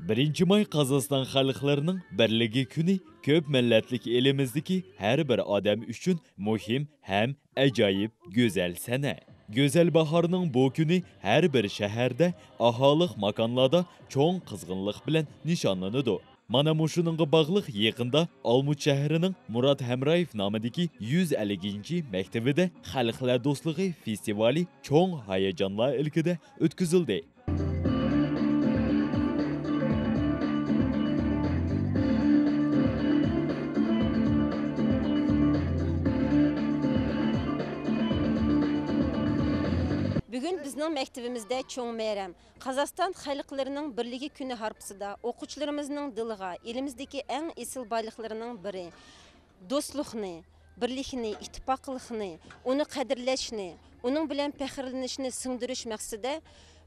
1 may Qozog'iston xalqlarining birligi kuni ko'p millatlik elimizdagi har bir odam uchun muhim ham ajoyib go'zal sana. Go'zal bahorning bu kuni har bir shaharda, aholiq makonlarda cho'ng qizg'inlik bilan nishonlanadi. Mana mushuninga bog'liq yaqinda Olmut shahrining Murod Hamrayev nomidagi 150-maktabida Xalqlar do'stligi festivali cho'ng hayajonlar ilkida o'tkazildi. Bugün bizning maktabimizda cho'ng bayram, Qozog'iston xalqlarining birligi kuni harpsida o'quvchilarimizning diliga elimizdagi eng esil boyliqlarining biri do'stlikni, birlikni, ittifoqlikni, uni qadrlashni, uning bilan faxrlanishni singdirish maqsadida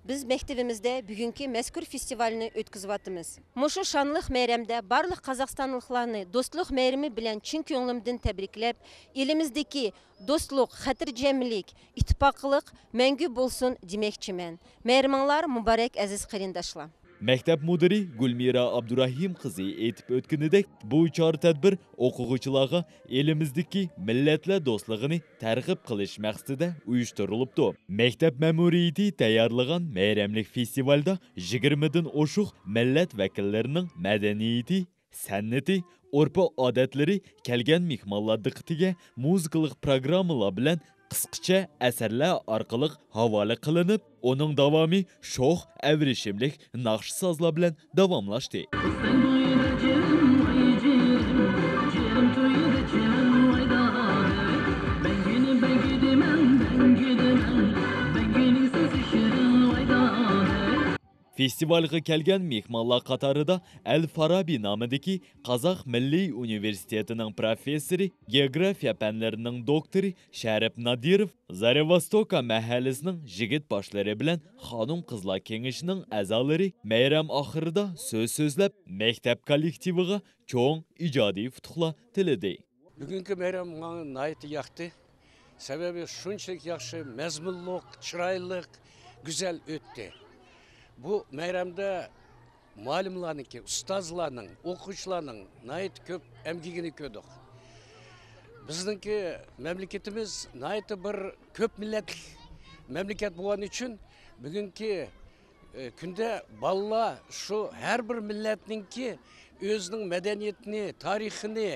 biz maktabimizda bugungi mazkur festivalni o'tkazyapmiz. Mushu shonliq bayramda barliq qozog'istonliklarni do'stlik bayrami bilan chin ko'nglimdan tabriklab, elimizdagi do'stlik, xotirjamlik, ittifoqlik mangu bo'lsin demoqchiman. Bayraminglar muborak aziz qarindoshlar. Maktab mudiri Gulmira Abdurahim qizi aytib o'tganidek, bu chora tadbir o'quvchilarga elimizdagi millatlar do'stligini targ'ib qilish maqsadida uyushtirilibdi. Maktab ma'muriyati tayyorlagan bayramlik festivalda 20 dan oshiq millat vakillarining madaniyati, san'ati, urf-odatlari kelgan mehmonlar diqqatiga muzikalik programmalar bilan qisqacha asarlar orqali havola qilinib, uning davomi sho'x avrishimlik naqsh sozlar bilan davomlashdi. Festivalga kelgan mehmonlar qatorida Al-Farabi nomidagi Qozoq Milliy universitetining professori, geografiya fanlarining doktori Sharif Nadirov, Zarevostoka mahallasining yigit boshlari bilan xonim-qizlar kengashining a'zolari bayram oxirida so'zlab, maktab kollektiviga cho'ng ijodiy futuhlar tiladi. Bugungi bayram menga nihoyatda yoqdi. Sababi shunchalik yaxshi, mazmunliq, chiroyli, go'zal o'tdi. Bu bayramda muallimlarniki, ustozlarning, o'quvchilarning nihoyat ko'p emgigini ko'rdik. Bizningki mamlakatimiz nihoyat bir ko'p millatli mamlakat bo'lgani uchun bugungi kunda bolalar shu har bir millatningki o'zining madaniyatini, tarixini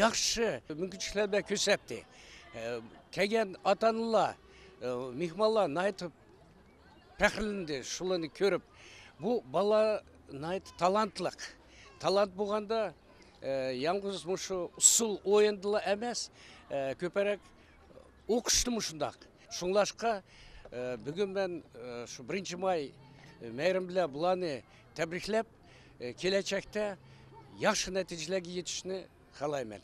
yaxshi mumkinchiliklar bilan ko'rsatdi. Kelgan ota-onalar, mehmonlar nihoyat faxrlandi shularni ko'rib. Bu bala nihoyat talantliq. Talant bo'lganda yalnız shu usul o'yindilar emas, ko'proq o'qishni shundoq. Shunglashqa bugun men shu 1 may bayram bilan bularni tabriklab, kelajakda yaxshi natijalarga yetishni xohlayman.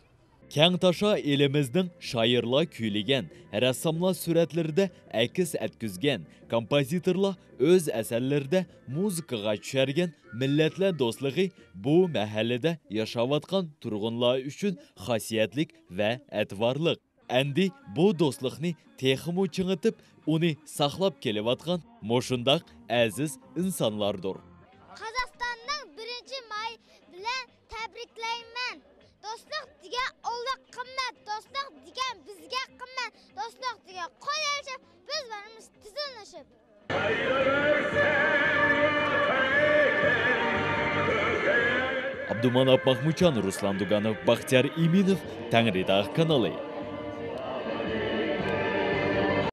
Keng taşa elimizning shoirlar kuylagan, rassomlar suratlarida aks etkizgan, kompozitorlar o'z asarlarida muzikaga tushargan millatlar do'stligi bu mahallada yashayotgan turg'unlar uchun xosiyatlik va e'tiborli. Endi bu do'stlikni texmu chingitib, uni saqlab kelayotgan moshundaq aziz insonlardir. Qozog'istonning 1 may bilan tabriklayman. Do'stlik degan Alloh qimmat, do'stlik degan bizga qimmat, do'stlik degan qo'l elishib, biz birimiz tizimlashib. Abdumanap Mahmudjon, Ruslan Duganov, Baxtiyor Iminov, Tangridog' kanali.